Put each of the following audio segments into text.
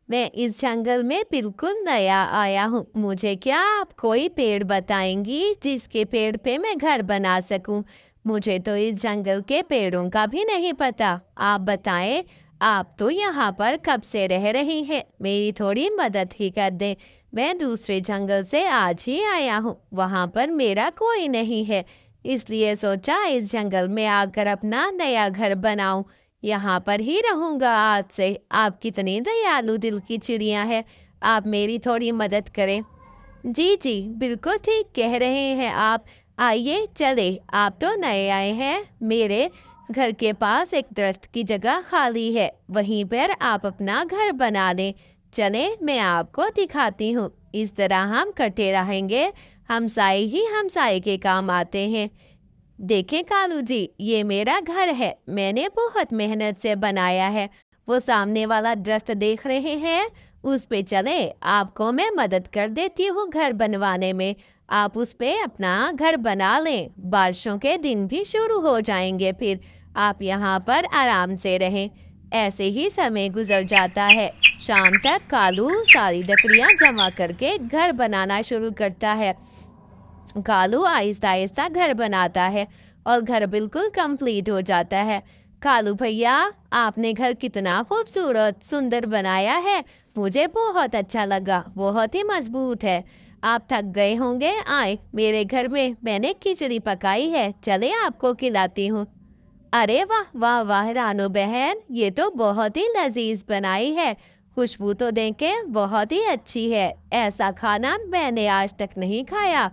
मैं इस जंगल में बिल्कुल नया आया हूँ। मुझे क्या आप कोई पेड़ बताएंगी जिसके पेड़ पे मैं घर बना सकूं? मुझे तो इस जंगल के पेड़ों का भी नहीं पता। आप बताएं। आप तो यहाँ पर कब से रह रही हैं? मेरी थोड़ी मदद ही कर दें। मैं दूसरे जंगल से आज ही आया हूँ। वहाँ पर मेरा कोई नहीं है, इसलिए सोचा इस जंगल में आकर अपना नया घर बनाऊं। यहाँ पर ही रहूंगा आज से। आप कितनी दयालु दिल की चिड़िया है। आप मेरी थोड़ी मदद करें। जी जी, बिल्कुल ठीक कह रहे हैं आप। आइए चले। आप तो नए आए हैं। मेरे घर के पास एक दरख्त की जगह खाली है, वहीं पर आप अपना घर बना लें। चले, मैं आपको दिखाती हूँ। इस तरह हम कटे रहेंगे। हमसाए ही हमसाए के काम आते हैं। देखें कालू जी, ये मेरा घर है। मैंने बहुत मेहनत से बनाया है। वो सामने वाला दरख्त देख रहे हैं? उस पे चले, आपको मैं मदद कर देती हूँ घर बनवाने में। आप उस पे अपना घर बना लें। बारिशों के दिन भी शुरू हो जाएंगे फिर। आप यहाँ पर आराम से रहें। ऐसे ही समय गुजर जाता है। शाम तक कालू सारी लकड़ियाँ जमा करके घर बनाना शुरू करता है। कालू आहिस्ता आहिस्ता घर बनाता है और घर बिल्कुल कंप्लीट हो जाता है। कालू भैया, आपने घर कितना खूबसूरत सुंदर बनाया है। मुझे बहुत अच्छा लगा। बहुत ही मजबूत है। आप थक गए होंगे। आए मेरे घर में, मैंने खिचड़ी पकाई है, चले आपको खिलाती हूँ। अरे वाह वाह वाह रानू बहन, ये तो बहुत ही लजीज बनाई है। खुशबू तो देखे बहुत ही अच्छी है। ऐसा खाना मैंने आज तक नहीं खाया।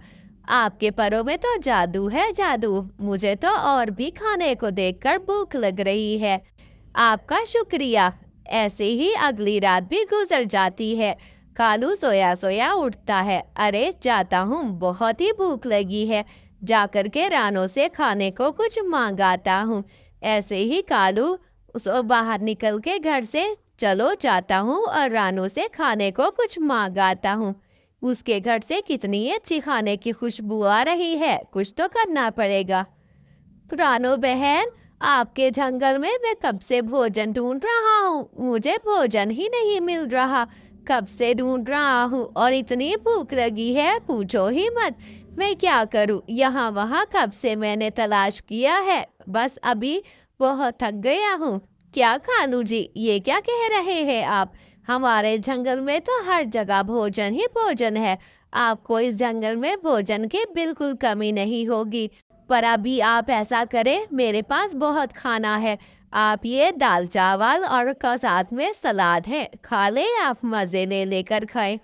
आपके परों में तो जादू है, जादू। मुझे तो और भी खाने को देखकर भूख लग रही है। आपका शुक्रिया। ऐसे ही अगली रात भी गुजर जाती है। कालू सोया सोया उठता है। अरे जाता हूँ, बहुत ही भूख लगी है। जाकर के रानों से खाने को कुछ मांगाता हूँ। ऐसे ही कालू उस बाहर निकल के घर से चलो जाता हूँ और रानों से खाने को कुछ मांगाता हूँ। उसके घर से कितनी अच्छी खाने की खुशबू आ रही है। कुछ तो करना पड़ेगा। रानो बहन, आपके जंगल में मैं कब से भोजन ढूंढ रहा हूँ। मुझे भोजन ही नहीं मिल रहा। कब से ढूंढ रहा हूँ और इतनी भूख लगी है, पूछो ही मत। मैं क्या करूँ, यहाँ वहाँ कब से मैंने तलाश किया है। बस अभी बहुत थक गया हूँ। क्या कालू जी, ये क्या कह रहे हैं आप? हमारे जंगल में तो हर जगह भोजन ही भोजन है। आपको इस जंगल में भोजन की बिल्कुल कमी नहीं होगी। पर अभी आप ऐसा करें, मेरे पास बहुत खाना है। आप ये दाल चावल और का साथ में सलाद है, खा ले। आप मज़े ले लेकर खाएं।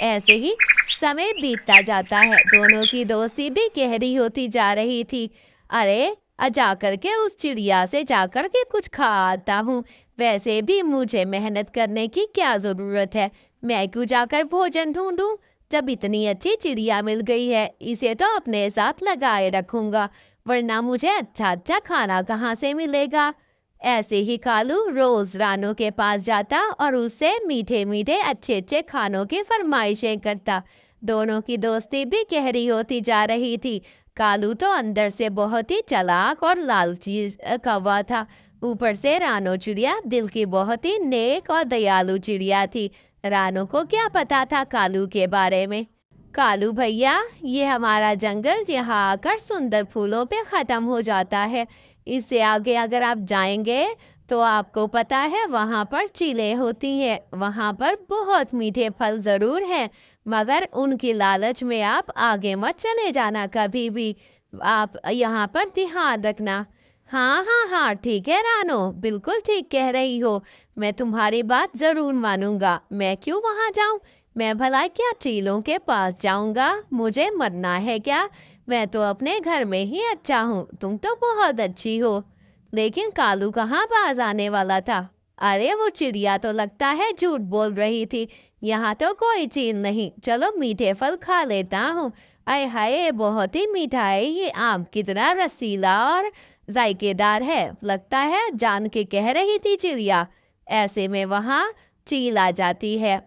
ऐसे ही समय बीतता जाता है। दोनों की दोस्ती भी गहरी होती जा रही थी। अरे जा करके उस चिड़िया से जाकर के कुछ खा आता हूँ। वैसे भी मुझे मेहनत करने की क्या ज़रूरत है। मैं क्यों जाकर भोजन ढूंढूं, जब इतनी अच्छी चिड़िया मिल गई है। इसे तो अपने साथ लगाए रखूंगा, वरना मुझे अच्छा अच्छा खाना कहाँ से मिलेगा। ऐसे ही कालू रोज रानू के पास जाता और उससे मीठे मीठे अच्छे अच्छे खानों की फरमाइशें करता। दोनों की दोस्ती भी गहरी होती जा रही थी। कालू तो अंदर से बहुत ही चालाक और लालची कौवा था। ऊपर से रानो चिड़िया दिल की बहुत ही नेक और दयालु चिड़िया थी। रानो को क्या पता था कालू के बारे में। कालू भैया, ये हमारा जंगल यहाँ आकर सुंदर फूलों पे खत्म हो जाता है। इससे आगे अगर आप जाएंगे तो आपको पता है वहाँ पर चीलें होती हैं। वहाँ पर बहुत मीठे फल ज़रूर हैं, मगर उनकी लालच में आप आगे मत चले जाना कभी भी। आप यहाँ पर ध्यान रखना। हाँ हाँ हाँ, ठीक है रानो, बिल्कुल ठीक कह रही हो। मैं तुम्हारी बात ज़रूर मानूंगा। मैं क्यों वहाँ जाऊँ? मैं भला क्या चीलों के पास जाऊंगा? मुझे मरना है क्या? मैं तो अपने घर में ही अच्छा हूँ। तुम तो बहुत अच्छी हो। लेकिन कालू कहाँ बाज आने वाला था? अरे वो चिड़िया तो लगता है झूठ बोल रही थी। यहाँ तो कोई चील नहीं। चलो मीठे फल खा लेता हूँ। आय हाय, बहुत ही मीठा है ये आम। कितना रसीला और जायकेदार है। लगता है जान के कह रही थी चिड़िया। ऐसे में वहाँ चील आ जाती है।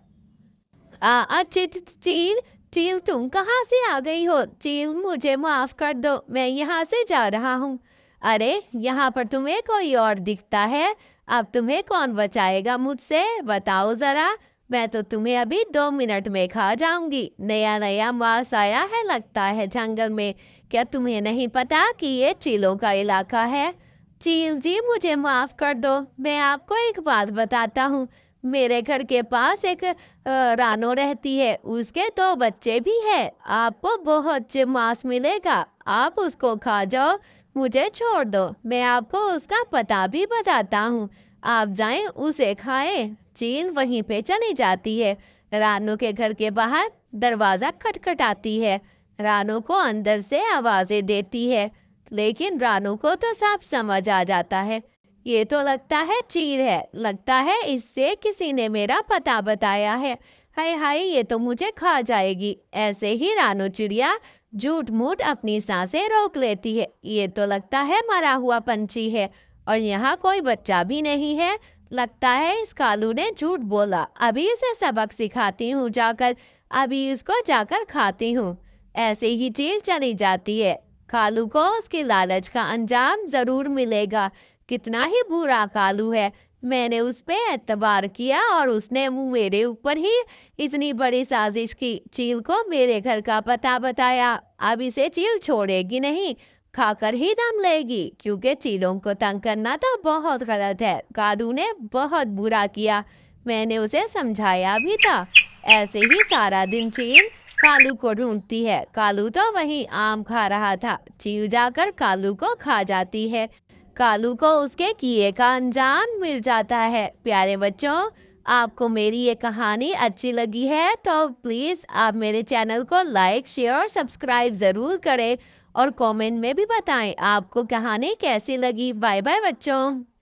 चील, चील तुम कहाँ से आ गई हो? चील मुझे माफ कर दो, मैं यहाँ से जा रहा हूँ। अरे यहाँ पर तुम्हें कोई और दिखता है। अब तुम्हें कौन बचाएगा मुझसे, बताओ जरा। मैं तो तुम्हें अभी 2 मिनट में खा जाऊंगी। नया नया मांस आया है लगता है जंगल में। क्या तुम्हें नहीं पता कि ये चीलों का इलाका है? चील जी, मुझे माफ कर दो। मैं आपको एक बात बताता हूँ। मेरे घर के पास एक रानो रहती है, उसके 2 बच्चे भी हैं। आपको बहुत मांस मिलेगा, आप उसको खा जाओ। मुझे छोड़ दो, मैं आपको उसका पता भी बताता हूँ। आप जाएं उसे खाएं। चील वहीं पे चली जाती है। रानू के घर के बाहर दरवाजा खटखटाती है। रानू को अंदर से आवाजें देती है, लेकिन रानू को तो साफ समझ आ जाता है। ये तो लगता है चील है, लगता है इससे किसी ने मेरा पता बताया है। हाय हाय, ये तो मुझे खा जाएगी। ऐसे ही रानू चिड़िया झूठ मूठ अपनी सांसें रोक लेती है। ये तो लगता है मरा हुआ पंछी है, और यहाँ कोई बच्चा भी नहीं है। लगता है इस कालू ने झूठ बोला। अभी इसे सबक सिखाती हूँ जाकर, अभी इसको जाकर खाती हूँ। ऐसे ही चील चली जाती है। कालू को उसकी लालच का अंजाम जरूर मिलेगा। कितना ही बुरा कालू है। मैंने उस पे एतबार किया और उसने मेरे ऊपर ही इतनी बड़ी साजिश की। चील को मेरे घर का पता बताया। अब इसे चील छोड़ेगी नहीं, खाकर ही दम लेगी, क्योंकि चीलों को तंग करना तो बहुत गलत है। कालू ने बहुत बुरा किया, मैंने उसे समझाया भी था। ऐसे ही सारा दिन चील कालू को ढूंढती है। कालू तो वहीं आम खा रहा था। चील जाकर कालू को खा जाती है। कालू को उसके किए का अंजाम मिल जाता है। प्यारे बच्चों, आपको मेरी ये कहानी अच्छी लगी है तो प्लीज़ आप मेरे चैनल को लाइक, शेयर और सब्सक्राइब ज़रूर करें, और कमेंट में भी बताएं आपको कहानी कैसी लगी। बाय बाय बच्चों।